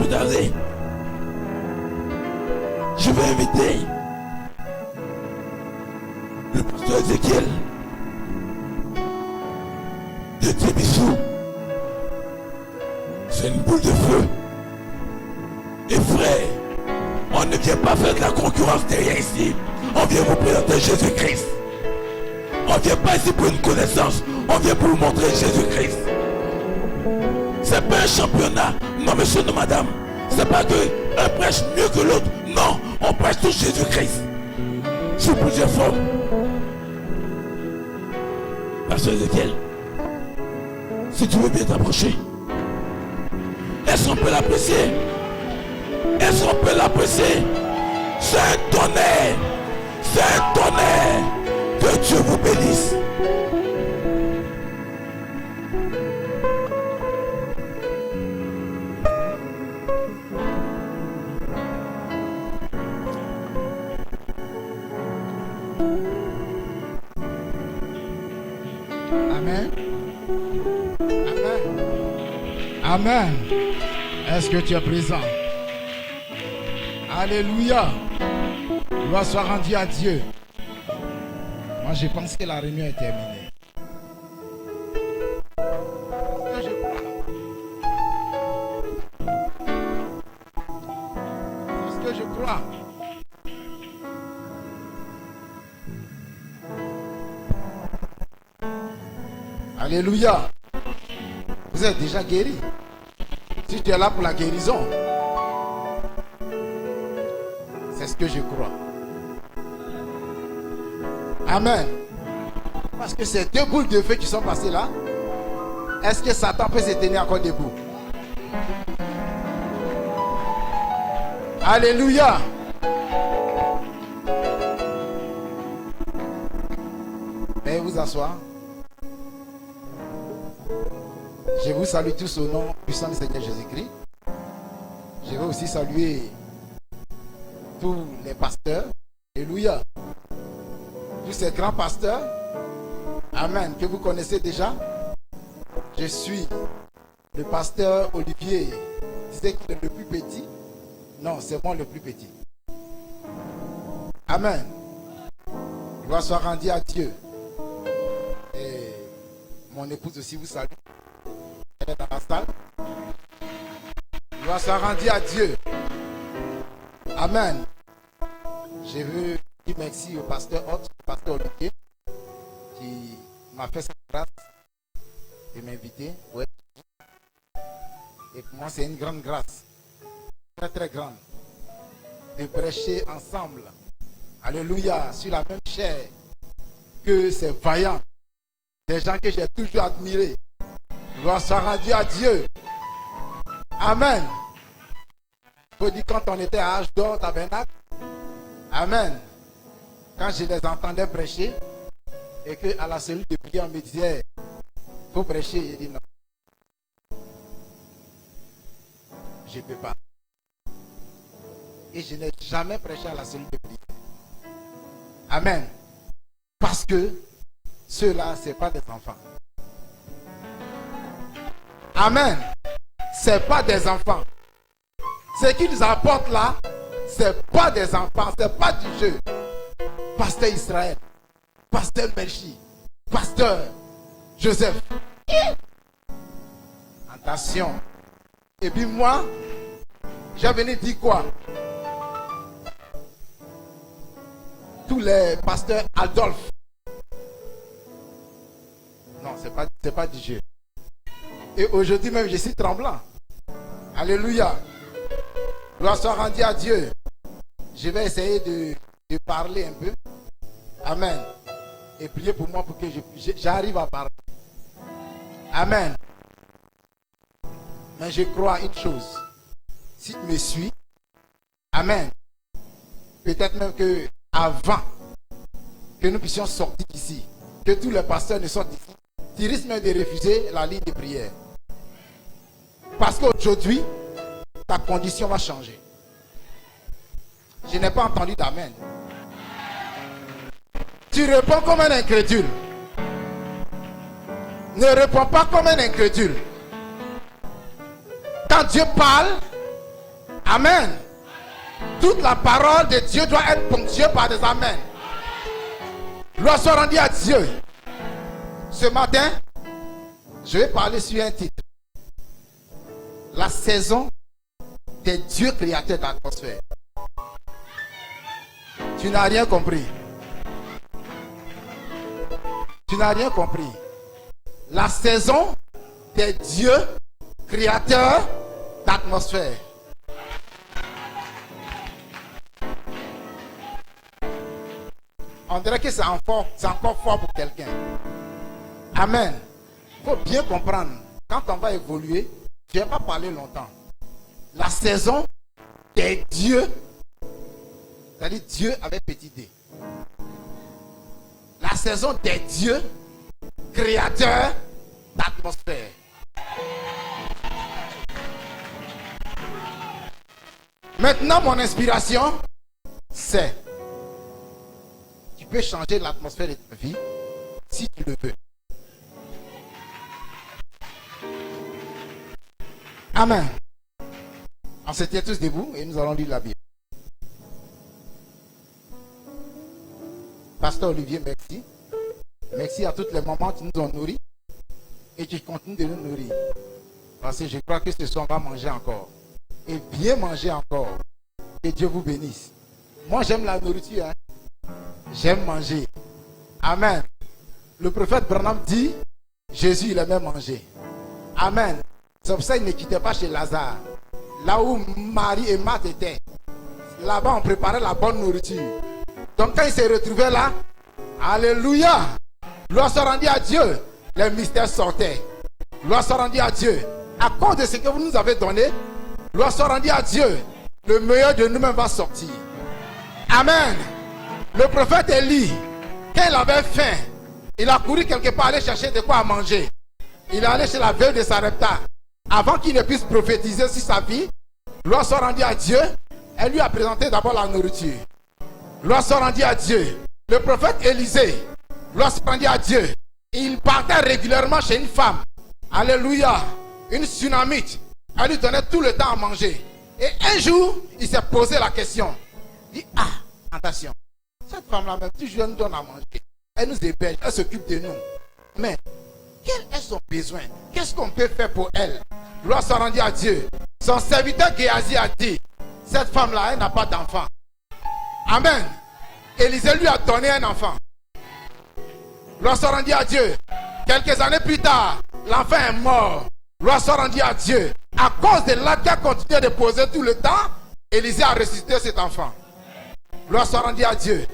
tarder, je vais inviter le pasteur Ézéchiel de Tébissou. C'est une boule de feu. Et frère, on ne vient pas faire de la concurrence derrière ici. On vient vous présenter Jésus-Christ. On ne vient pas ici pour une connaissance. On vient pour vous montrer Jésus-Christ. C'est pas un championnat. Non monsieur, non madame. C'est pas que un prêche mieux que l'autre. Non, on prêche tous Jésus-Christ. Sous plusieurs formes. Pasteur Ézéchiel, si tu veux bien t'approcher, est-ce qu'on peut l'apprécier? Est-ce qu'on peut l'apprécier? C'est un tonnerre. C'est un tonnerre. Que Dieu vous bénisse. Amen. Amen. Amen. Est-ce que tu es présent? Alléluia. Gloire soit rendue à Dieu. Moi, je pense que la réunion est terminée. Est-ce que je crois? Alléluia. Vous êtes déjà guéri. Si tu es là pour la guérison, c'est ce que je crois. Amen. Parce que ces deux boules de feu qui sont passées là, est-ce que Satan peut se tenir encore debout? Alléluia. Veuillez vous asseoir. Je vous salue tous au nom puissant du Seigneur Jésus-Christ. Je vais aussi saluer tous les pasteurs. Alléluia. Tous ces grands pasteurs. Amen. Que vous connaissez déjà. Je suis le pasteur Olivier. C'est qu'il est le plus petit. Non, c'est moi le plus petit. Amen. Gloire soit rendue à Dieu. Et mon épouse aussi vous salue. Elle est dans la salle. Gloire soit rendue à Dieu. Amen. Je veux dire merci au pasteur Hott, au pasteur Olivier, qui m'a fait cette grâce de m'inviter. Ouais. Et pour moi, c'est une grande grâce. Très très grande. De prêcher ensemble. Alléluia. Sur la même chair que ces vaillants. Des gens que j'ai toujours admirés. Gloire soit rendue à Dieu. Amen. Je vous dis, quand on était à Âge d'Or, Tabernacle. Amen. Quand je les entendais prêcher et qu'à la cellule de prière, on me disait, il faut prêcher. J'ai dit non. Je ne peux pas. Et je n'ai jamais prêché à la cellule de prière. Amen. Parce que ceux-là, ce n'est pas des enfants. Amen. Ce n'est pas des enfants. Ce qu'ils apportent là, ce n'est pas des enfants, ce n'est pas du jeu. Pasteur Israël, pasteur Melchi, pasteur Joseph. Attention. Et puis moi, j'ai venu dire quoi? Tous les pasteurs Adolphe. Non, c'est pas du jeu. Et aujourd'hui même, je suis tremblant. Alléluia. Gloire soit rendue à Dieu. Je vais essayer de parler un peu. Amen. Et priez pour moi pour que j'arrive à parler. Amen. Mais je crois à une chose. Si tu me suis, amen. Peut-être même que avant que nous puissions sortir d'ici, que tous les pasteurs ne sortent d'ici, tu risques même de refuser la ligne de prière. Parce qu'aujourd'hui, ta condition va changer. Je n'ai pas entendu d'amen. Tu réponds comme un incrédule. Ne réponds pas comme un incrédule. Quand Dieu parle, Amen. Toute la parole de Dieu doit être ponctuée par des amen. Gloire soit rendue à Dieu. Ce matin, je vais parler sur un titre. La saison des dieux créateurs d'atmosphère. Tu n'as rien compris. Tu n'as rien compris. La saison des dieux créateurs d'atmosphère. On dirait que c'est encore fort pour quelqu'un. Amen. Il faut bien comprendre. Quand on va évoluer, je ne vais pas parler longtemps. La saison des dieux, c'est-à-dire Dieu avec petit d. La saison des dieux créateurs d'atmosphère. Maintenant, mon inspiration, c'est: tu peux changer l'atmosphère de ta vie si tu le veux. Amen. On se tient tous debout et nous allons lire la Bible. Pasteur Olivier, merci. Merci à toutes les mamans qui nous ont nourris et qui continuent de nous nourrir. Parce que je crois que ce soir on va manger encore. Et bien manger encore. Que Dieu vous bénisse. Moi j'aime la nourriture. J'aime manger. Amen. Le prophète Branham dit, Jésus il aimait manger. Amen. C'est pour ça qu'il ne quittait pas chez Lazare. Là où Marie et Marthe étaient. Là-bas on préparait la bonne nourriture. Donc quand il s'est retrouvé là, alléluia, gloire soit rendue à Dieu, les mystères sortaient. Gloire soit rendue à Dieu. À cause de ce que vous nous avez donné, gloire soit rendue à Dieu, le meilleur de nous-mêmes va sortir. Amen. Le prophète Élie, quand il avait faim, il a couru quelque part aller chercher de quoi à manger. Il est allé chez la veuve de Sarepta. Avant qu'il ne puisse prophétiser sur sa vie, gloire soit rendue à Dieu, elle lui a présenté d'abord la nourriture. Gloire soit rendue à Dieu. Le prophète Élisée, gloire soit rendue à Dieu. Il partait régulièrement chez une femme. Alléluia. Une tsunamite. Elle lui donnait tout le temps à manger. Et un jour, il s'est posé la question. Il dit, attention. Cette femme-là, même toujours, elle nous donne à manger. Elle nous héberge, elle s'occupe de nous. Mais, quel est son besoin? Qu'est-ce qu'on peut faire pour elle? Gloire soit rendue à Dieu. Son serviteur Géasi a dit, cette femme-là, elle n'a pas d'enfant. Amen. Élisée lui a donné un enfant. Gloire soit rendue à Dieu. Quelques années plus tard, l'enfant est mort. Gloire soit rendue à Dieu. À cause de l'acte qui a continué de poser tout le temps, Élisée a ressuscité cet enfant. Gloire soit rendue à Dieu.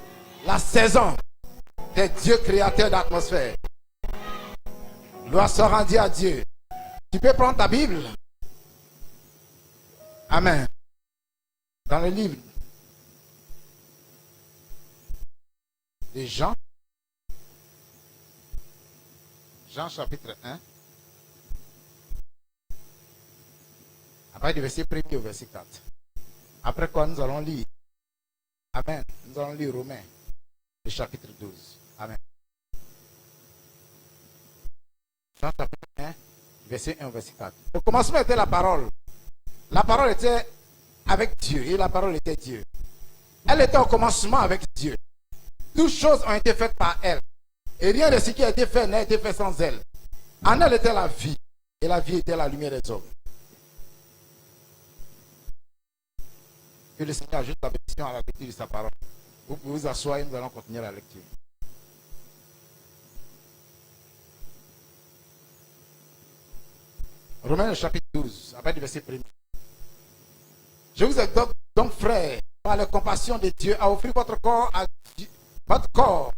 La saison des dieux créateurs d'atmosphère. Gloire soit rendue à Dieu. Tu peux prendre ta Bible. Amen. Dans le livre de Jean. Jean chapitre 1. Après du verset 1er au verset 4. Après quoi nous allons lire. Amen. Nous allons lire Romains, le chapitre 12. Amen. Jean chapitre 1, verset 1 au verset 4. Au commencement était la parole. La parole était avec Dieu et la parole était Dieu. Elle était au commencement avec Dieu. Toutes choses ont été faites par elle. Et rien de ce qui a été fait n'a été fait sans elle. En elle était la vie. Et la vie était la lumière des hommes. Que le Seigneur ajoute la bénédiction à la lecture de sa parole. Vous pouvez vous asseoir et nous allons continuer la lecture. Romains chapitre 12, après le verset 1er. Je vous exhorte donc, frères, par la compassion de Dieu, à offrir votre corps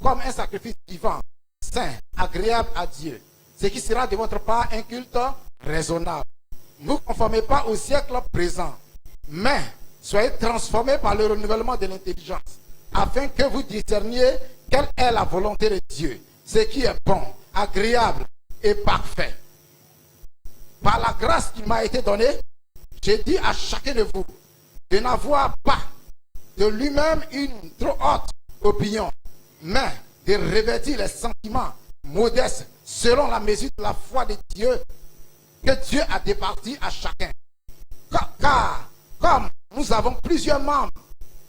comme un sacrifice vivant, saint, agréable à Dieu, ce qui sera de votre part un culte raisonnable. Ne vous conformez pas au siècle présent, mais soyez transformés par le renouvellement de l'intelligence, afin que vous discerniez quelle est la volonté de Dieu, ce qui est bon, agréable et parfait. Par la grâce qui m'a été donnée, j'ai dit à chacun de vous de n'avoir pas de lui-même une trop haute opinion, mais de revêtir les sentiments modestes selon la mesure de la foi de Dieu que Dieu a départi à chacun. Car avons plusieurs membres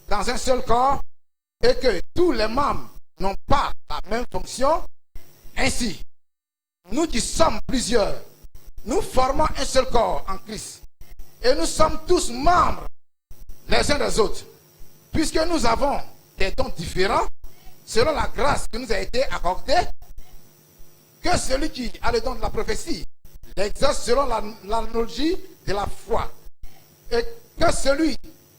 dans un seul corps et que tous les membres n'ont pas la même fonction, ainsi, nous qui sommes plusieurs, nous formons un seul corps en Christ. Et nous sommes tous membres les uns des autres. Puisque nous avons des dons différents, selon la grâce qui nous a été accordée, que celui qui a le don de la prophétie l'exerce selon l'analogie de la foi. Et que celui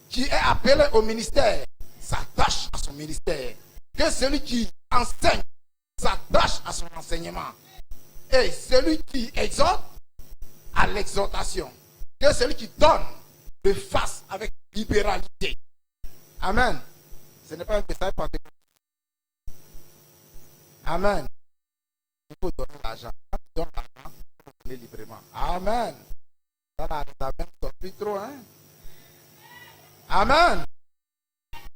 qui est appelé au ministère s'attache à son ministère. Que celui qui enseigne s'attache à son enseignement. Et celui qui exhorte à l'exhortation. Que celui qui donne le fasse avec libéralité. Amen. Ce n'est pas un message particulier. Amen. Il faut donner l'argent. Quand tu donnes l'argent, il faut donner librement. Amen. Ça n'a même sorti trop, hein? Amen.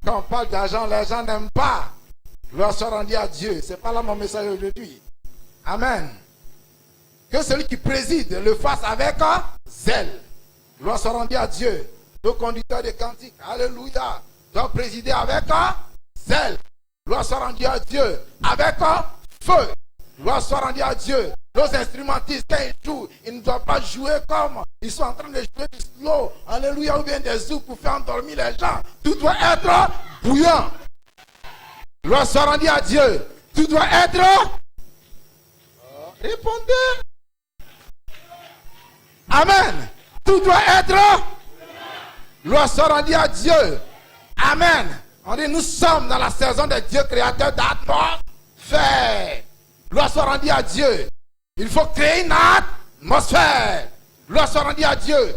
Quand on parle d'argent, les gens n'aiment pas. Gloire soit rendue à Dieu. Ce n'est pas là mon message aujourd'hui. Amen. Que celui qui préside le fasse avec zèle. Gloire soit rendue à Dieu. Le conducteur de cantiques, alléluia, doit présider avec zèle. Gloire soit rendue à Dieu. Avec feu. Gloire soit rendue à Dieu. Nos instrumentistes, quand ils jouent, ils ne doivent pas jouer comme ils sont en train de jouer du slow, alléluia, ou bien des zouks pour faire endormir les gens. Tout doit être bouillant. Gloire soit rendue à Dieu. Tout doit être. Répondez. Amen. Tout doit être. Gloire soit rendue à Dieu. Amen. On dit nous sommes dans la saison des dieux créateurs d'atmosphère. Gloire soit rendue à Dieu. Il faut créer une atmosphère. Gloire soit rendue à Dieu.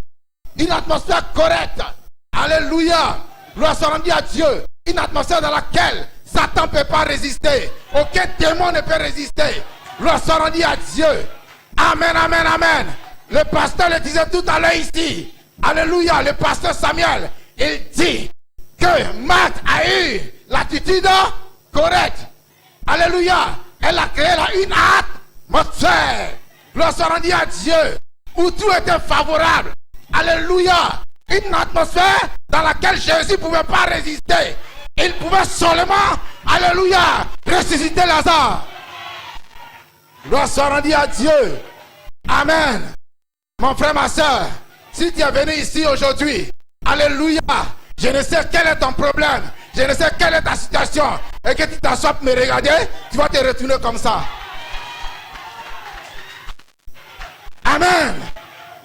Une atmosphère correcte. Alléluia. Gloire soit rendue à Dieu. Une atmosphère dans laquelle Satan ne peut pas résister. Aucun démon ne peut résister. Gloire soit rendue à Dieu. Amen, amen, amen. Le pasteur le disait tout à l'heure ici. Alléluia. Le pasteur Samuel, il dit que Marthe a eu l'attitude correcte. Alléluia. Elle a créé là une atmosphère. Gloire soit rendue à Dieu. Où tout était favorable. Alléluia. Une atmosphère dans laquelle Jésus ne pouvait pas résister. Il pouvait seulement, alléluia, ressusciter Lazare. Gloire soit rendue à Dieu. Amen. Mon frère, ma soeur, si tu es venu ici aujourd'hui, alléluia, je ne sais quel est ton problème, je ne sais quelle est ta situation, et que tu t'assois pour me regarder, tu vas te retourner comme ça. Amen.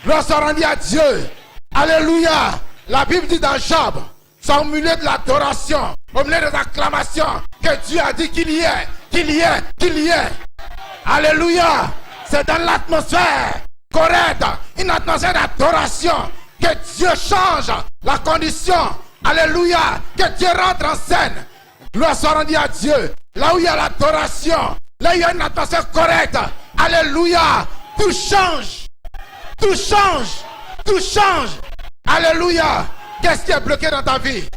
Gloire soit rendue à Dieu. Alléluia. La Bible dit dans Job, c'est au milieu de l'adoration, au milieu des acclamations, que Dieu a dit qu'il y est, qu'il y est, qu'il y est. Alléluia. C'est dans l'atmosphère correcte, une atmosphère d'adoration, que Dieu change la condition. Alléluia. Que Dieu rentre en scène. Gloire soit rendue à Dieu. Là où il y a l'adoration, là où il y a une atmosphère correcte. Alléluia. Tout change. Tout change. Tout change. Alléluia. Qu'est-ce qui est bloqué dans ta vie?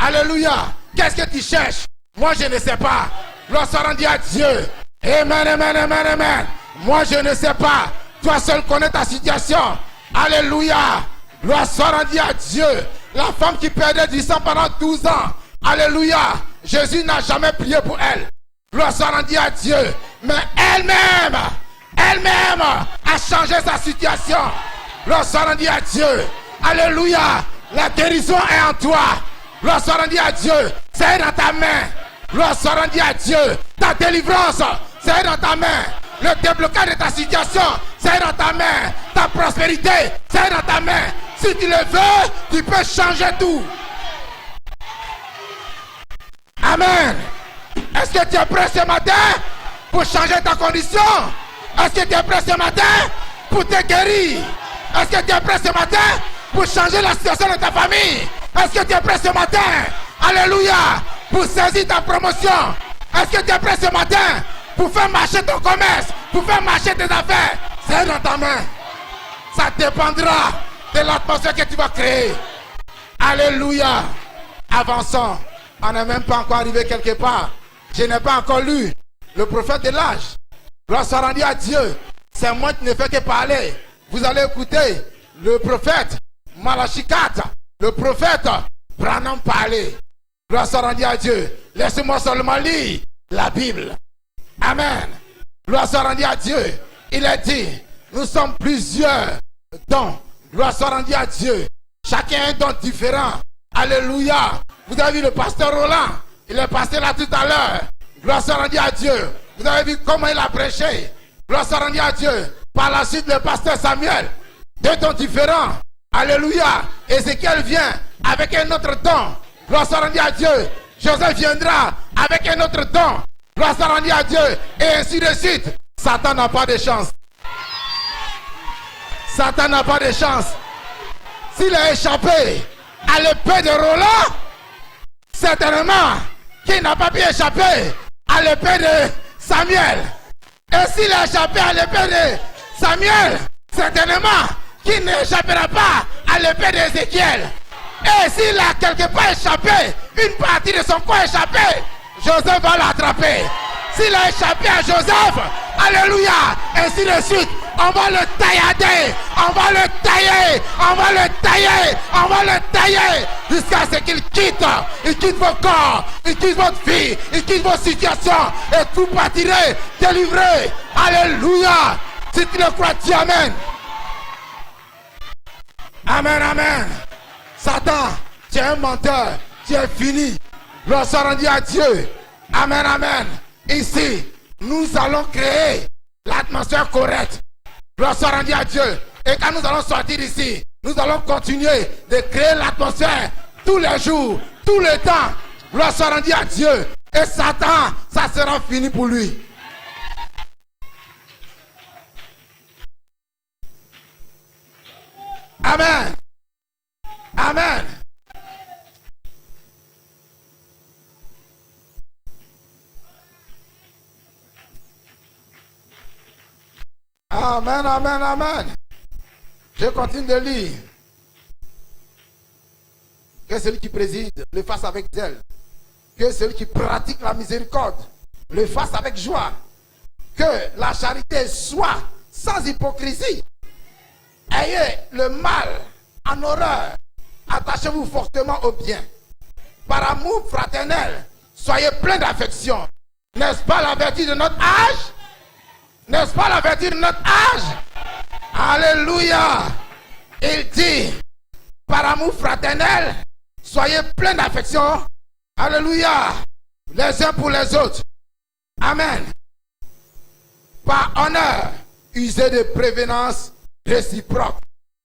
Alléluia. Qu'est-ce que tu cherches? Moi, je ne sais pas. Gloire soit rendue à Dieu. Amen, amen, amen, amen. Moi, je ne sais pas. Toi seul connais ta situation. Alléluia. Gloire soit rendue à Dieu. La femme qui perdait du sang pendant 12 ans. Alléluia. Jésus n'a jamais prié pour elle. Gloire soit rendue à Dieu. Mais elle-même a changé sa situation. Gloire soit rendue à Dieu. Alléluia. La guérison est en toi. Gloire soit rendue à Dieu. C'est dans ta main. Gloire soit rendue à Dieu. Ta délivrance, c'est dans ta main. Le déblocage de ta situation, c'est dans ta main. Ta prospérité, c'est dans ta main. Si tu le veux, tu peux changer tout. Amen. Est-ce que tu es prêt ce matin pour changer ta condition? Est-ce que tu es prêt ce matin pour te guérir? Est-ce que tu es prêt ce matin pour changer la situation de ta famille? Est-ce que tu es prêt ce matin, alléluia, pour saisir ta promotion? Est-ce que tu es prêt ce matin pour faire marcher ton commerce, pour faire marcher tes affaires? C'est dans ta main. Ça dépendra de l'atmosphère que tu vas créer. Alléluia. Avançons. On n'est même pas encore arrivé quelque part. Je n'ai pas encore lu le prophète de l'âge. Gloire soit rendue à Dieu. C'est moi qui ne fais que parler. Vous allez écouter le prophète Malachie 4. le prophète Branham parlait. Gloire soit rendue à Dieu. Laissez-moi seulement lire la Bible. Amen. Gloire soit rendue à Dieu. Il a dit, nous sommes plusieurs dons. Gloire soit rendue à Dieu. Chacun a un don différent. Alléluia. Vous avez vu le pasteur Roland. Il est passé là tout à l'heure. Gloire soit rendue à Dieu. Vous avez vu comment il a prêché. Gloire soit rendue à Dieu. Par la suite, le pasteur Samuel. Deux dons différents. Alléluia. Ézéchiel vient avec un autre don. Gloire soit rendue à Dieu. Joseph viendra avec un autre don. Gloire soit rendue à Dieu. Et ainsi de suite. Satan n'a pas de chance. Satan n'a pas de chance. S'il a échappé à l'épée de Roland, certainement qu'il n'a pas pu échapper à l'épée de Samuel. Et s'il a échappé à l'épée de Samuel, certainement qu'il n'échappera pas à l'épée d'Ézéchiel. Et s'il a quelque part échappé, une partie de son corps échappé, Joseph va l'attraper. S'il a échappé à Joseph, alléluia, ainsi de suite, on va le taillader, on va le tailler, on va le tailler, on va le tailler, jusqu'à ce qu'il quitte vos corps, il quitte votre vie, il quitte vos situations, et tout partirait délivré. Alléluia. Si tu le crois, dis amen. Amen, amen. Satan, tu es un menteur, tu es fini. Gloire soit rendue à Dieu. Amen, amen. Ici, nous allons créer l'atmosphère correcte. Gloire soit rendue à Dieu. Et quand nous allons sortir d'ici, nous allons continuer de créer l'atmosphère tous les jours, tout le temps. Gloire soit rendue à Dieu. Et Satan, ça sera fini pour lui. Amen. Amen. Amen, amen, amen. Je continue de lire. Que celui qui préside le fasse avec zèle. Que celui qui pratique la miséricorde le fasse avec joie. Que la charité soit sans hypocrisie. Ayez le mal en horreur. Attachez-vous fortement au bien. Par amour fraternel, soyez pleins d'affection. N'est-ce pas la vertu de notre âge? N'est-ce pas la vertu de notre âge? Alléluia. Il dit, par amour fraternel, soyez pleins d'affection. Alléluia. Les uns pour les autres. Amen. Par honneur, usez de prévenance réciproque.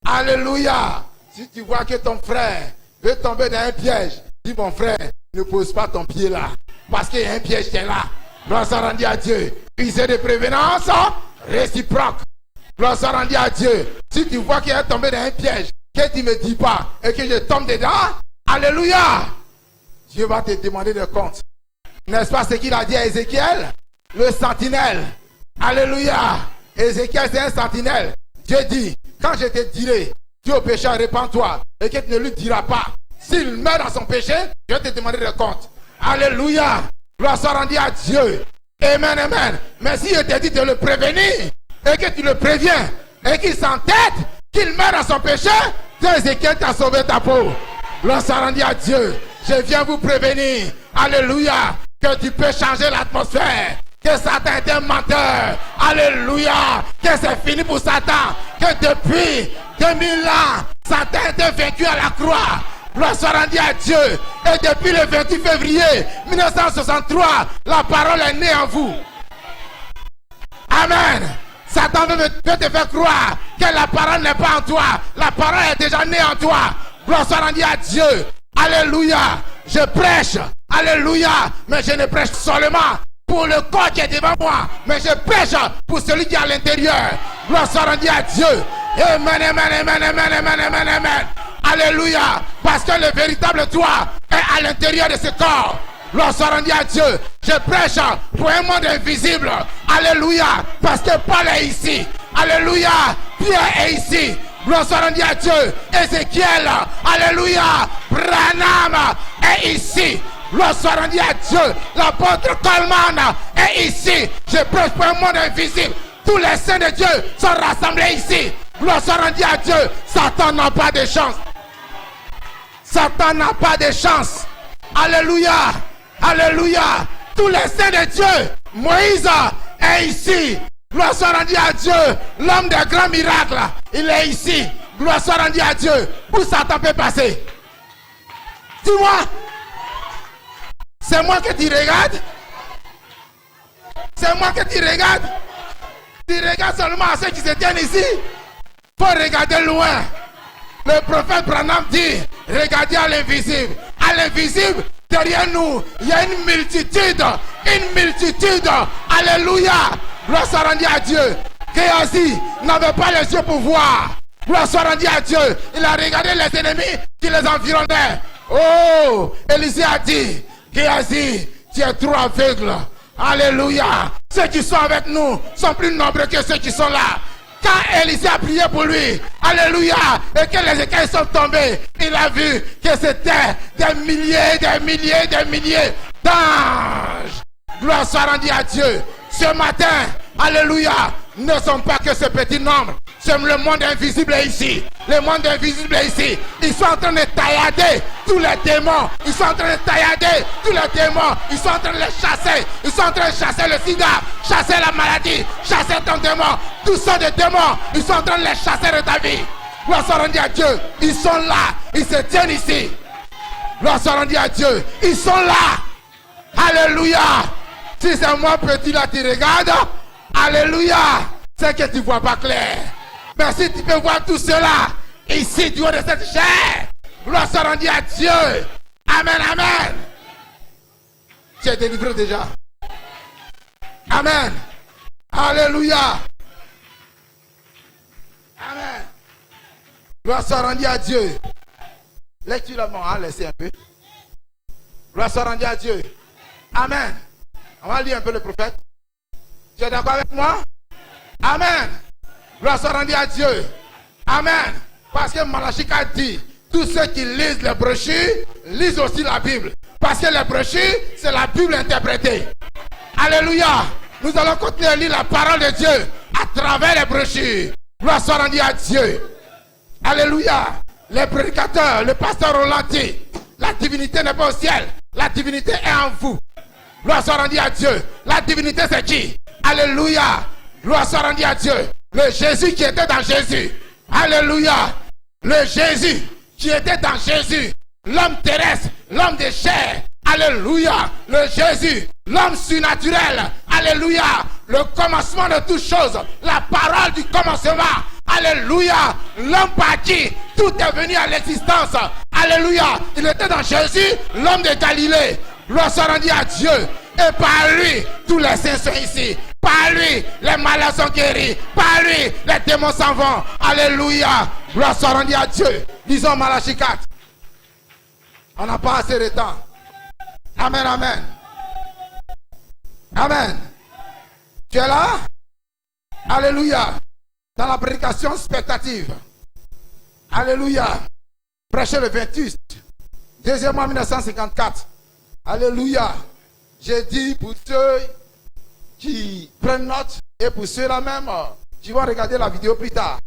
Alléluia. Si tu vois que ton frère veut tomber dans un piège, dis mon frère, ne pose pas ton pied là. Parce qu'il y a un piège qui est là. Gloire soit rendue à Dieu. Usez de prévenance réciproque. Gloire soit rendue à Dieu. Si tu vois qu'il est tombé dans un piège, que tu ne me dis pas et que je tombe dedans, alléluia. Dieu va te demander de compte. N'est-ce pas ce qu'il a dit à Ézéchiel? Le sentinelle. Alléluia. Ézéchiel c'est un sentinelle. Dieu dit, quand je te dirai, dis au pécheur, répands-toi, et que tu ne lui diras pas. S'il meurt dans son péché, je vais te demander de compte. Alléluia. Gloire soit rendue à Dieu. Amen, amen. Mais si je te dis de le prévenir, et que tu le préviens, et qu'il s'entête, qu'il meurt dans son péché, Dieu Ézéchiel t'a sauvé ta peau. Gloire soit rendue à Dieu. Je viens vous prévenir. Alléluia. Que tu peux changer l'atmosphère. Que Satan est un menteur. Alléluia. Que c'est fini pour Satan. Que depuis 2000 ans, Satan a été vaincu à la croix. Gloire soit rendue à Dieu. Et depuis le 28 février 1963, la parole est née en vous. Amen. Satan veut te faire croire que la parole n'est pas en toi. La parole est déjà née en toi. Gloire soit rendue à Dieu. Alléluia. Je prêche. Alléluia. Mais je ne prêche seulement pour le corps qui est devant moi, mais je prêche pour celui qui est à l'intérieur. Gloire soit rendue à Dieu. Amen, amen, amen, amen, amen, amen, amen. Alléluia. Parce que le véritable toi est à l'intérieur de ce corps. Gloire soit rendue à Dieu. Je prêche pour un monde invisible. Alléluia. Parce que Paul est ici. Alléluia. Pierre est ici. Gloire soit rendue à Dieu. Ézéchiel. Alléluia. Branham est ici. Gloire soit rendue à Dieu. L'apôtre Coleman est ici. Je prêche pour un monde invisible. Tous les saints de Dieu sont rassemblés ici. Gloire soit rendue à Dieu. Satan n'a pas de chance. Satan n'a pas de chance. Alléluia. Alléluia. Tous les saints de Dieu, Moïse est ici. Gloire soit rendue à Dieu. L'homme des grands miracles, il est ici. Gloire soit rendue à Dieu. Où Satan peut passer? Dis-moi. C'est moi que tu regardes? C'est moi que tu regardes? Tu regardes seulement à ceux qui se tiennent ici? Faut regarder loin. Le prophète Branham dit, regardez à l'invisible. À l'invisible, derrière nous, il y a une multitude. Une multitude. Alléluia. Gloire soit rendue à Dieu. Géasi n'avait pas les yeux pour voir. Gloire soit rendue à Dieu. Il a regardé les ennemis qui les environnaient. Oh, Élisée a dit, Géasi, tu es trop aveugle. Alléluia. Ceux qui sont avec nous sont plus nombreux que ceux qui sont là. Quand Élisée a prié pour lui, alléluia, et que les écailles sont tombées, il a vu que c'était des milliers d'anges. Gloire soit rendue à Dieu. Ce matin, alléluia, ne sont pas que ce petit nombre. C'est le monde invisible ici. Le monde invisible ici. Ils sont en train de taillader tous les démons. Ils sont en train de taillader tous les démons. Ils sont en train de les chasser. Ils sont en train de chasser le sida, chasser la maladie, chasser ton démon. Tous sortes de démons. Ils sont en train de les chasser de ta vie. Gloire soit rendue à Dieu. Ils sont là. Ils se tiennent ici. Gloire soit rendue à Dieu. Ils sont là. Alléluia. Si c'est moi petit là, tu regardes. Alléluia. C'est que tu ne vois pas clair. Mais si tu peux voir tout cela ici du haut de cette chair, gloire soit rendue à Dieu. Amen, amen. Tu es délivré déjà. Amen. Alléluia. Amen. Gloire soit rendue à Dieu. Lecture là, on va laisser un peu. Gloire soit rendue à Dieu. Amen. On va lire un peu le prophète. Tu es d'accord avec moi? Amen. Gloire soit rendue à Dieu. Amen. Parce que Malachie a dit, tous ceux qui lisent les brochures, lisent aussi la Bible. Parce que les brochures, c'est la Bible interprétée. Alléluia. Nous allons continuer à lire la parole de Dieu à travers les brochures. Gloire soit rendue à Dieu. Alléluia. Les prédicateurs, le pasteur Roland dit, la divinité n'est pas au ciel. La divinité est en vous. Gloire soit rendue à Dieu. La divinité c'est qui? Alléluia. Gloire soit rendue à Dieu. Le Jésus qui était dans Jésus. Alléluia. Le Jésus qui était dans Jésus. L'homme terrestre, l'homme de chair. Alléluia. Le Jésus, l'homme surnaturel. Alléluia. Le commencement de toutes choses. La parole du commencement. Alléluia. L'homme par qui tout est venu à l'existence. Alléluia. Il était dans Jésus, l'homme de Galilée. Gloire soit rendue à Dieu. Et par lui, tous les saints sont ici. Par lui, les malades sont guéris. Par lui, les démons s'en vont. Alléluia. Gloire soit rendue à Dieu. Disons Malachie 4. On n'a pas assez de temps. Amen, amen. Amen. Tu es là? Alléluia. Dans la prédication spectative. Alléluia. Prêcher le 28. 2e mois 1954. Alléluia. J'ai dit pour ceux qui prennent note et pour ceux-là même qui vont regarder la vidéo plus tard.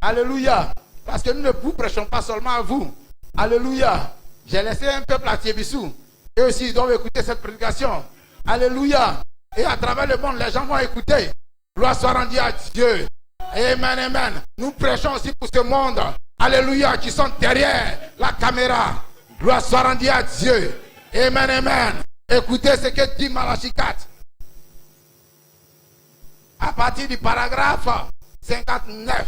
Alléluia. Parce que nous ne vous prêchons pas seulement à vous. Alléluia. J'ai laissé un peuple à Thiébissou. Et aussi ils doivent écouter cette prédication. Alléluia. Et à travers le monde, les gens vont écouter. Gloire soit rendue à Dieu. Amen, amen. Nous prêchons aussi pour ce monde. Alléluia. Qui sont derrière la caméra. Gloire soit rendue à Dieu. Amen, amen. Écoutez ce que dit Malachie 4. À partir du paragraphe 59.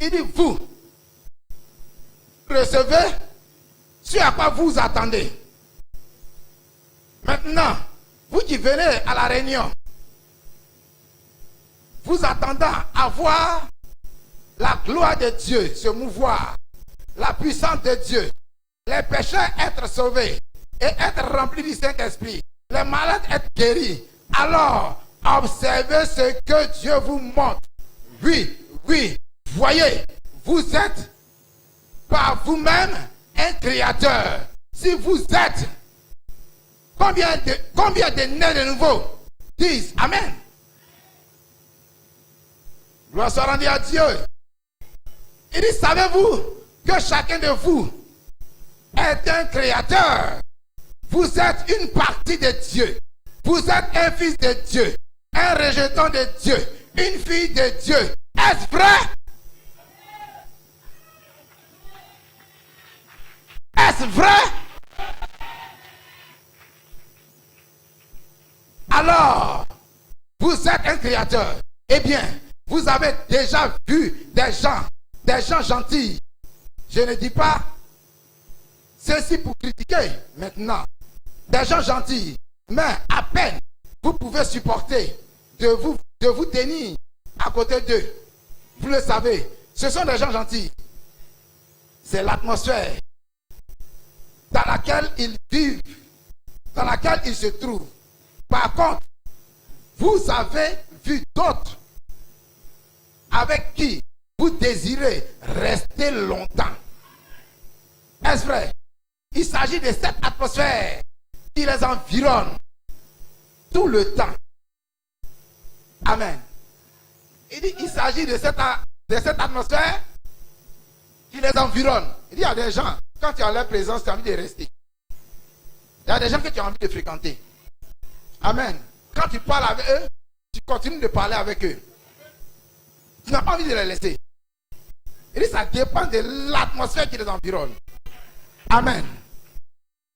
Il dit, vous recevez ce à quoi vous attendez. Maintenant, vous qui venez à la réunion, vous attendant à voir la gloire de Dieu se mouvoir, la puissance de Dieu, les pécheurs être sauvés et être remplis du Saint-Esprit, les malades être guéris. Alors, observez ce que Dieu vous montre. Oui, oui, voyez, vous êtes par vous-même un créateur. Si vous êtes, combien de nés de nouveau disent Amen. Gloire soit rendue à Dieu. Il dit, savez-vous que chacun de vous est un créateur. Vous êtes une partie de Dieu. Vous êtes un fils de Dieu, un rejeton de Dieu, une fille de Dieu. Est-ce vrai? Est-ce vrai? Alors, vous êtes un créateur. Eh bien, vous avez déjà vu des gens gentils. Je ne dis pas ceci pour critiquer maintenant. Des gens gentils, mais à peine vous pouvez supporter de vous tenir à côté d'eux. Vous le savez, ce sont des gens gentils. C'est l'atmosphère dans laquelle ils vivent, dans laquelle ils se trouvent. Par contre, vous avez vu d'autres avec qui vous désirez rester longtemps. Est-ce vrai? Il s'agit de cette atmosphère qui les environne tout le temps. Amen. Il dit, il s'agit de cette atmosphère qui les environne. Il dit, il y a des gens, quand tu as leur présence, tu as envie de rester. Il y a des gens que tu as envie de fréquenter. Amen. Quand tu parles avec eux, tu continues de parler avec eux. Tu n'as pas envie de les laisser. Il dit, ça dépend de l'atmosphère qui les environne. Amen.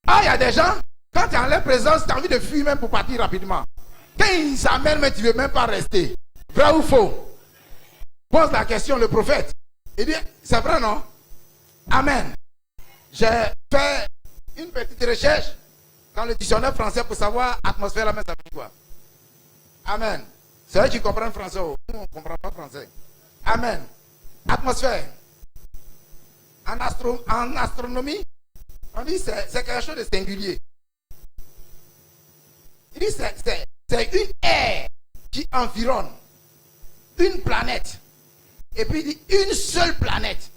Ah, il y a des gens, quand tu es en leur présence, tu as envie de fuir même pour partir rapidement. Quand ils s'amènent, mais tu ne veux même pas rester. Vrai ou faux? Pose la question, le prophète. Il dit, c'est vrai, non? Amen. J'ai fait une petite recherche dans le dictionnaire français pour savoir atmosphère, la même ça veut dire quoi? Amen. C'est vrai que tu comprends le français. Nous, on ne comprend pas le français. Amen. Atmosphère. En astronomie, on dit c'est quelque chose de singulier. Il dit c'est une aire qui environne une planète. Et puis il dit une seule planète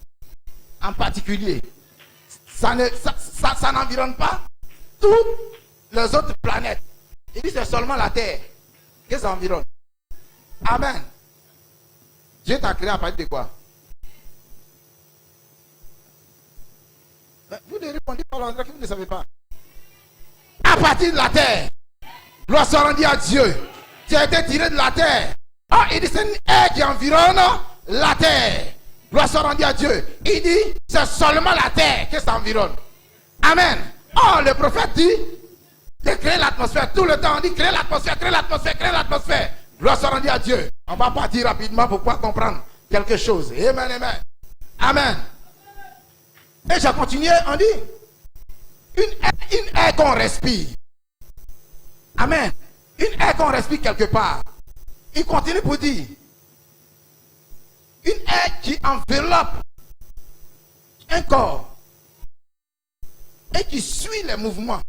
en particulier. Ça n'environne pas toutes les autres planètes. Il dit c'est seulement la Terre que ça environne. Amen. Dieu t'a créé à partir de quoi? Vous ne répondez pas à l'endroit que vous ne savez pas. À partir de la terre. Gloire soit rendue à Dieu. Tu as été tiré de la terre. Ah, il dit c'est une aire qui environne la terre. Gloire soit rendue à Dieu. Il dit c'est seulement la terre que ça environne. Amen. Oh, le prophète dit de créer l'atmosphère. Tout le temps on dit créer l'atmosphère, créer l'atmosphère, créer l'atmosphère. Gloire soit rendue à Dieu. On va partir rapidement pour pouvoir comprendre quelque chose. Amen, amen. Amen. Et j'ai continué, on dit une air qu'on respire. Amen. Une air qu'on respire quelque part. Il continue pour dire une air qui enveloppe un corps et qui suit les mouvements.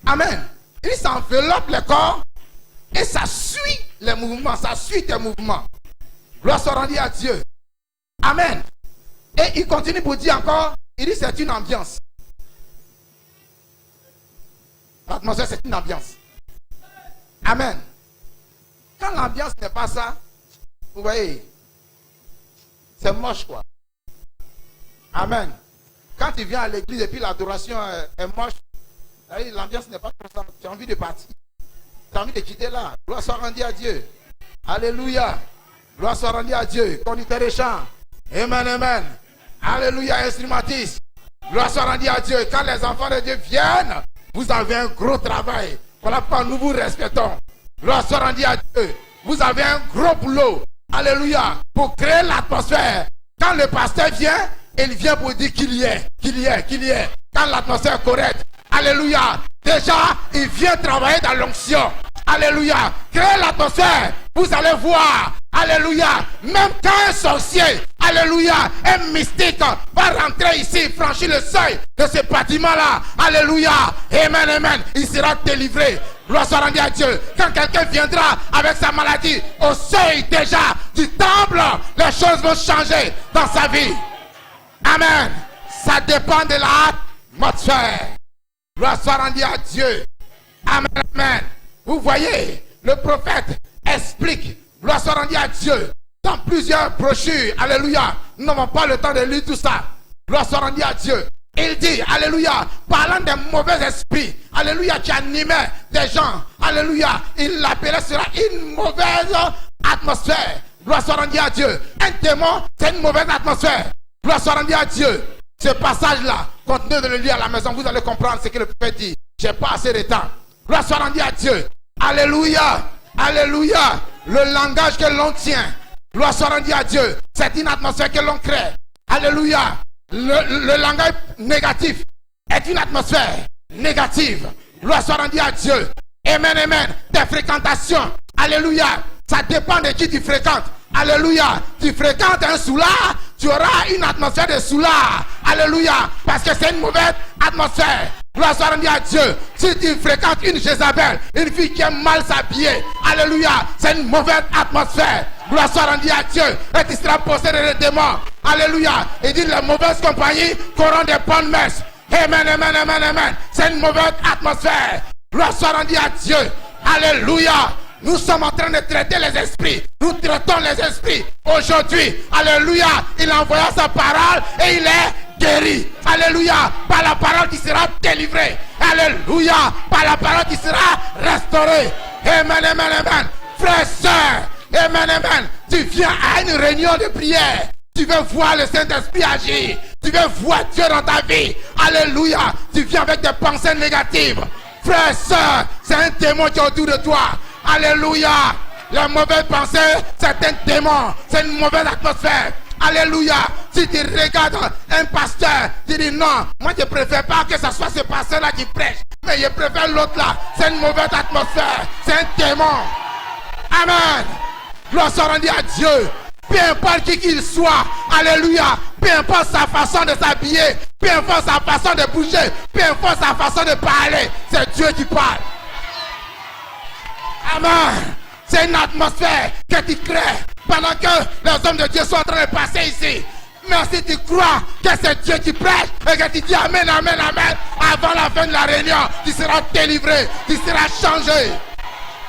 Amen. Il dit ça enveloppe le corps et ça suit les mouvements, ça suit tes mouvements. Gloire soit rendue à Dieu. Amen. Et il continue pour dire encore, il dit c'est une ambiance. L'atmosphère c'est une ambiance. Amen. Quand l'ambiance n'est pas ça, vous voyez, c'est moche quoi. Amen. Quand tu viens à l'église et puis l'adoration est moche, l'ambiance n'est pas comme ça. Tu as envie de partir. Tu as envie de quitter là. Gloire soit rendue à Dieu. Alléluia. Gloire soit rendue à Dieu. Conducteur des chants. Amen, amen. Alléluia, instrumentiste. Gloire soit rendue à Dieu. Quand les enfants de Dieu viennent, vous avez un gros travail. Voilà pourquoi nous vous respectons. Gloire soit rendue à Dieu. Vous avez un gros boulot. Alléluia. Pour créer l'atmosphère. Quand le pasteur vient, il vient pour dire qu'il y est. Quand l'atmosphère est correcte. Alléluia. Déjà, il vient travailler dans l'onction. Alléluia. Créer l'atmosphère. Vous allez voir. Alléluia. Même quand un sorcier, alléluia, un mystique va rentrer ici, franchir le seuil de ce bâtiment-là. Alléluia. Amen, amen. Il sera délivré. Gloire soit rendue à Dieu. Quand quelqu'un viendra avec sa maladie au seuil déjà du temple, les choses vont changer dans sa vie. Amen. Ça dépend de l'atmosphère. Gloire soit rendue à Dieu. Amen, amen. Vous voyez, le prophète explique. Gloire soit rendue à Dieu. Dans plusieurs brochures. Alléluia. Nous n'avons pas le temps de lire tout ça. Gloire soit rendue à Dieu. Il dit, alléluia, parlant des mauvais esprits, alléluia, qui animaient des gens, alléluia, il l'appelait cela une mauvaise atmosphère. Gloire soit rendue à Dieu. Un démon, c'est une mauvaise atmosphère. Gloire soit rendue à Dieu. Ce passage-là, continuez de le lire à la maison, vous allez comprendre ce que le prophète dit. Je n'ai pas assez de temps. Gloire soit rendue à Dieu. Alléluia, alléluia. Le langage que l'on tient, gloire soit rendue à Dieu. C'est une atmosphère que l'on crée. Alléluia. Le langage négatif est une atmosphère négative. Gloire soit rendue à Dieu. Amen, amen. Tes fréquentations, alléluia. Ça dépend de qui tu fréquentes. Alléluia. Tu fréquentes un soulard, tu auras une atmosphère de soulard. Alléluia. Parce que c'est une mauvaise atmosphère. Gloire soit rendue à Dieu. Si tu fréquentes une Jézabel, une fille qui est mal s'habiller, alléluia, c'est une mauvaise atmosphère. Gloire soit rendue à Dieu. Et tu seras possédé de démons. Alléluia. Il dit les mauvaises compagnies qu'auront des bonnes messes. Amen, amen, amen, amen. C'est une mauvaise atmosphère. Gloire soit rendue à Dieu. Alléluia. Nous sommes en train de traiter les esprits. Nous traitons les esprits. Aujourd'hui, alléluia, il a envoyé sa parole et il est guéri. Alléluia, par la parole qui sera délivrée. Alléluia, par la parole qui sera restaurée. Amen, amen, amen. Frères, sœurs, amen, amen. Tu viens à une réunion de prière. Tu veux voir le Saint-Esprit agir. Tu veux voir Dieu dans ta vie. Alléluia, tu viens avec des pensées négatives. Frères, sœurs, c'est un démon qui est autour de toi. Alléluia. Les mauvaises pensées, c'est un démon. C'est une mauvaise atmosphère. Alléluia. Si tu regardes un pasteur, tu dis non, moi je ne préfère pas que ce soit ce pasteur-là qui prêche. Mais je préfère l'autre là. C'est une mauvaise atmosphère. C'est un démon. Amen. Gloire soit rendue à Dieu. Peu importe qui qu'il soit. Alléluia. Peu importe sa façon de s'habiller. Peu importe sa façon de bouger. Peu importe sa façon de parler. C'est Dieu qui parle. Amen. C'est une atmosphère que tu crées pendant que les hommes de Dieu sont en train de passer ici. Mais si tu crois que c'est Dieu qui prêche et que tu dis amen, amen, amen, avant la fin de la réunion, tu seras délivré, tu seras changé.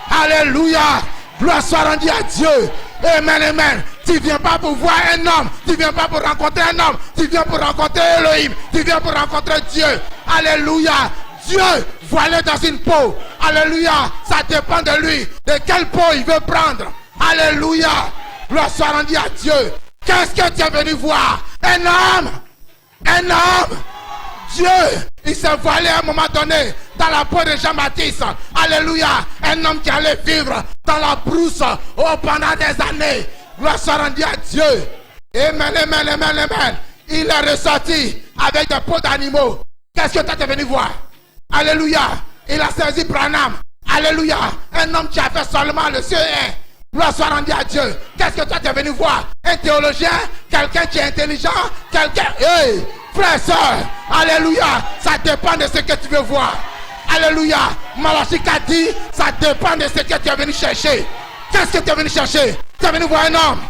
Alléluia. Gloire soit rendue à Dieu. Amen, amen. Tu ne viens pas pour voir un homme. Tu ne viens pas pour rencontrer un homme. Tu viens pour rencontrer Elohim. Tu viens pour rencontrer Dieu. Alléluia. Dieu voilé dans une peau. Alléluia. Ça dépend de lui. De quelle peau il veut prendre. Alléluia. Gloire soit rendue à Dieu. Qu'est-ce que tu es venu voir? Un homme. Un homme. Dieu, il s'est voilé à un moment donné dans la peau de Jean-Baptiste. Alléluia. Un homme qui allait vivre dans la brousse pendant des années. Gloire soit rendue à Dieu. Amen, amen, amen, amen. Il est ressorti avec des peaux d'animaux. Qu'est-ce que tu es venu voir? Alléluia. Il a saisi Branham. Alléluia. Un homme qui a fait seulement le CE1. Gloire soit rendue à Dieu. Qu'est-ce que toi tu es venu voir? Un théologien? Quelqu'un qui est intelligent? Quelqu'un... Hey, frère, soeur. Alléluia. Ça dépend de ce que tu veux voir. Alléluia. Malachie a dit, ça dépend de ce que tu es venu chercher. Qu'est-ce que tu es venu chercher? Tu es venu voir un homme?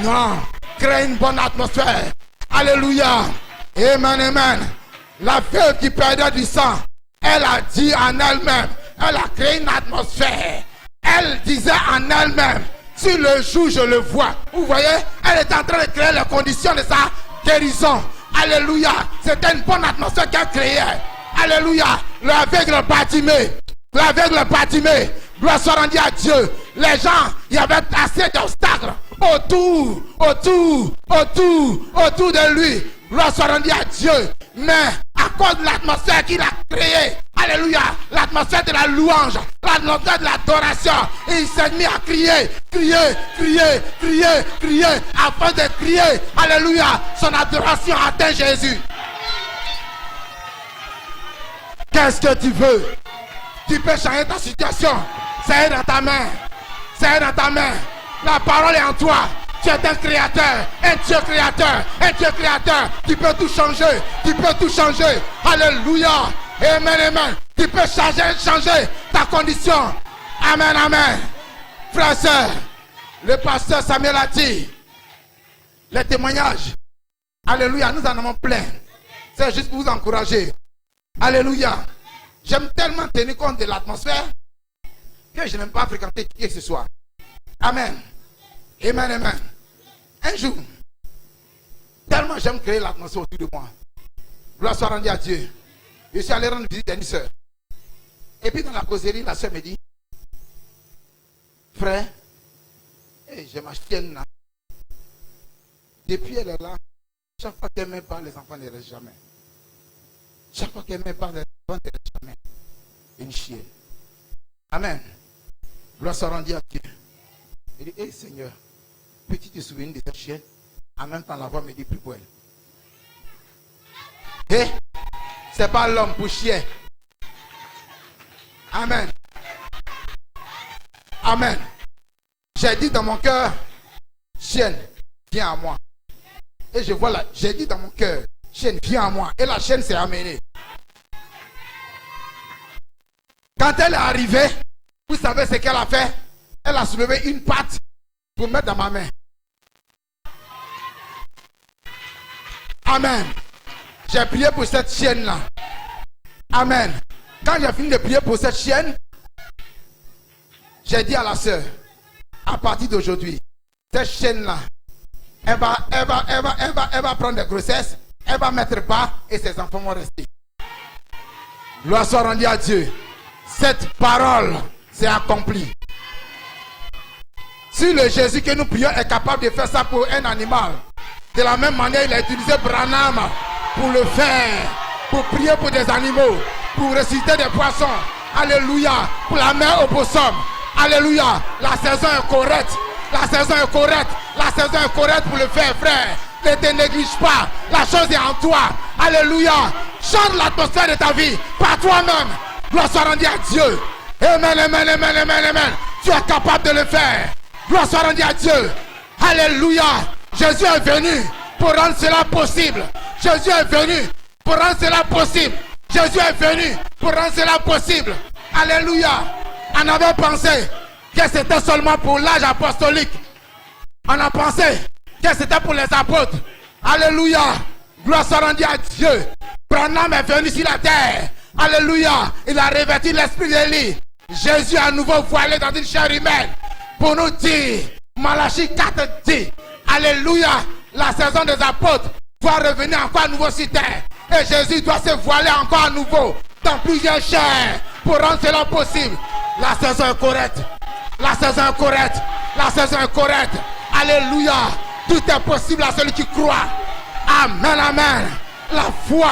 Non. Crée une bonne atmosphère. Alléluia. Amen, amen. La veuve qui perdait du sang, elle a dit en elle-même, elle a créé une atmosphère. Elle disait en elle-même, si le jour je le vois, vous voyez, elle est en train de créer les conditions de sa guérison. Alléluia. C'était une bonne atmosphère qu'elle créait. Alléluia. L'aveugle Bartimée. L'aveugle Bartimée. Gloire soit rendue à Dieu. Les gens, il y avait assez d'obstacles autour de lui. Gloire soit rendue à Dieu. Mais à cause de l'atmosphère qu'il a créée, alléluia, l'atmosphère de la louange, l'atmosphère de l'adoration, il s'est mis à crier, afin de crier, alléluia, son adoration atteint Jésus. Qu'est-ce que tu veux? Tu peux changer ta situation. C'est dans ta main. C'est dans ta main. La parole est en toi. Tu es un créateur, un Dieu créateur, un Dieu créateur. Tu peux tout changer, tu peux tout changer. Alléluia. Amen, amen. Tu peux changer ta condition. Amen, amen. Frères, sœurs, le pasteur Samuel a dit, les témoignages, alléluia, nous en avons plein. C'est juste pour vous encourager. Alléluia. J'aime tellement tenir compte de l'atmosphère que je n'aime pas fréquenter qui que ce soit. Amen. Amen, amen. Un jour, Tellement j'aime créer l'atmosphère autour de moi. Gloire soit rendue à Dieu. Je suis allé rendre visite à une soeur. Et puis dans la causerie, la soeur me dit, frère, j'ai ma chienne là. Depuis elle est là, chaque fois qu'elle me parle, les enfants ne restent jamais. Chaque fois qu'elle me parle, les enfants ne restent jamais. Une chienne. Amen. Gloire soit rendue à Dieu. Il dit, Seigneur, peux-tu te souvenir de cette chienne? En même temps, la voix me dit, plus pour elle. C'est pas l'homme pour chien. Amen. Amen. J'ai dit dans mon cœur, chienne, viens à moi. Et je vois là, j'ai dit dans mon cœur, chienne, viens à moi. Et la chienne s'est amenée. Quand elle est arrivée, vous savez ce qu'elle a fait? Elle a soulevé une patte pour mettre dans ma main. Amen. J'ai prié pour cette chienne-là. Amen. Quand j'ai fini de prier pour cette chienne, j'ai dit à la sœur, à partir d'aujourd'hui, cette chienne-là, elle va prendre des grossesses, elle va mettre bas et ses enfants vont rester. Gloire soit rendue à Dieu. Cette parole s'est accomplie. Si le Jésus que nous prions est capable de faire ça pour un animal, de la même manière, il a utilisé Branham pour le faire, pour prier pour des animaux, pour ressusciter des poissons. Alléluia. Pour la mer au possum. Alléluia. La saison est correcte. La saison est correcte. La saison est correcte pour le faire, frère. Ne te néglige pas. La chose est en toi. Alléluia. Change l'atmosphère de ta vie par toi-même. Gloire soit rendue à Dieu. Amen, amen, amen, amen, amen. Tu es capable de le faire. Gloire soit rendue à Dieu. Alléluia. Jésus est venu pour rendre cela possible. Jésus est venu pour rendre cela possible. Jésus est venu pour rendre cela possible. Alléluia. On avait pensé que c'était seulement pour l'âge apostolique. On a pensé que c'était pour les apôtres. Alléluia. Gloire soit rendue à Dieu. Branham est venu sur la terre. Alléluia. Il a revêtu l'esprit d'Élie. Jésus a à nouveau voilé dans une chair humaine pour nous dire, Malachie 4 dit, alléluia, la saison des apôtres doit revenir encore à nouveau sur terre. Et Jésus doit se voiler encore à nouveau dans plusieurs chairs pour rendre cela possible. La saison est correcte. La saison est correcte. La saison est correcte. Alléluia. Tout est possible à celui qui croit. Amen, amen. La foi,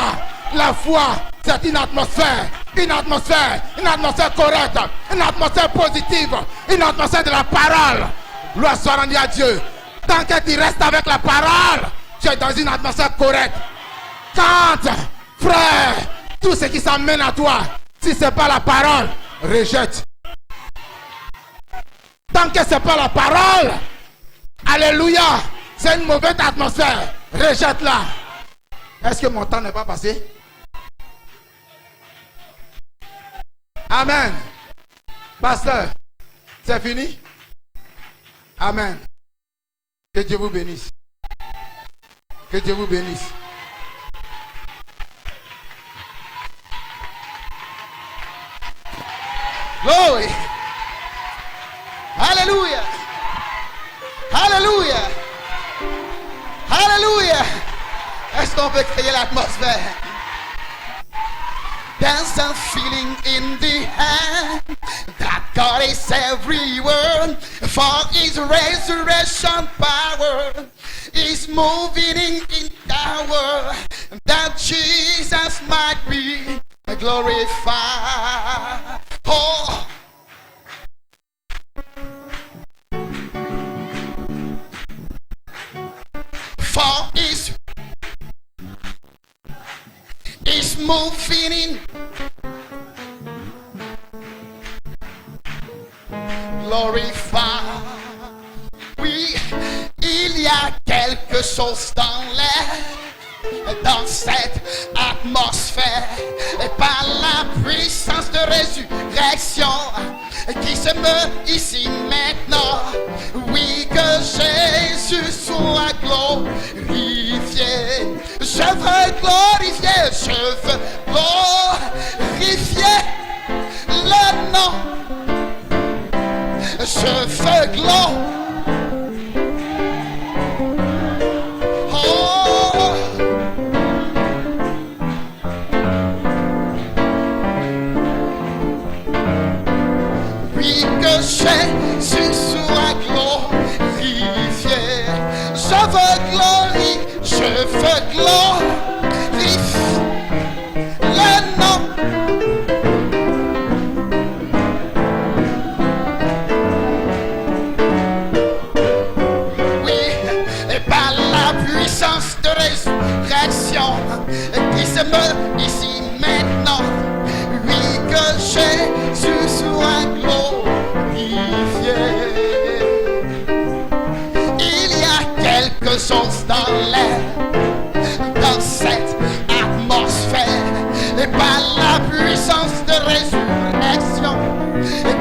c'est une atmosphère correcte, une atmosphère positive, une atmosphère de la parole. Gloire soit rendue à Dieu. Tant que tu restes avec la parole, tu es dans une atmosphère correcte. Quand, frère, tout ce qui s'amène à toi, si ce n'est pas la parole, rejette. Tant que ce n'est pas la parole, alléluia, c'est une mauvaise atmosphère, rejette-la. Est-ce que mon temps n'est pas passé? Amen. Pasteur, c'est fini? Amen. Que Dieu vous bénisse. Que Dieu vous bénisse. Glory. Alléluia. Alléluia. Alléluia. Est-ce qu'on peut créer l'atmosphère? There's a feeling in the air that God is everywhere, for His resurrection power is moving in power, that Jesus might be glorified. Oh, for is moving in glorified. Oui, il y a quelque chose dans l'air, dans cette atmosphère, et par la puissance de résurrection qui se meut ici maintenant. Oui, que Jésus soit glorifié. Je veux glorifier, je veux glorifier le nom. Je veux glorifier. Oh, veux glorifier le nom. Oui, et par la puissance de résurrection qui se meurt ici maintenant. Oui, que Jésus soit glorifié. Il y a quelque chose dans l'air, dans cette atmosphère, et par la puissance de résurrection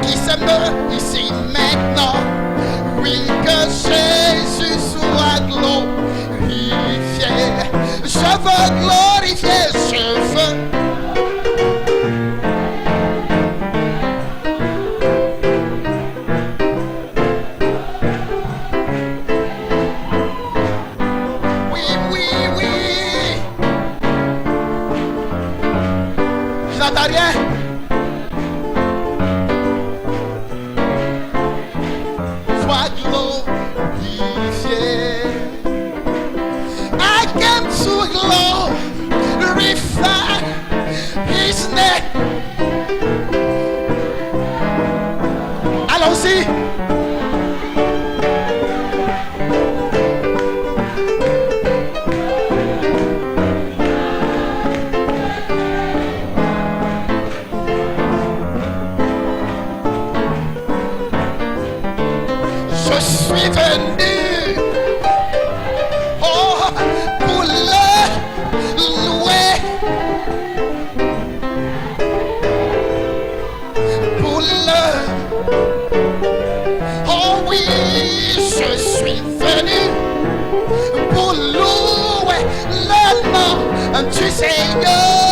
qui se meurt ici maintenant. Oui, que Jésus soit glorifié. Je veux glorifier, je veux. Oui, oui, oui. Je n'entends rien. Sois glorifié. I came to glorify His name. Allons-y. Je suis venu, oh, pour le louer, pour le, oh oui, je suis venu pour louer le nom du Seigneur.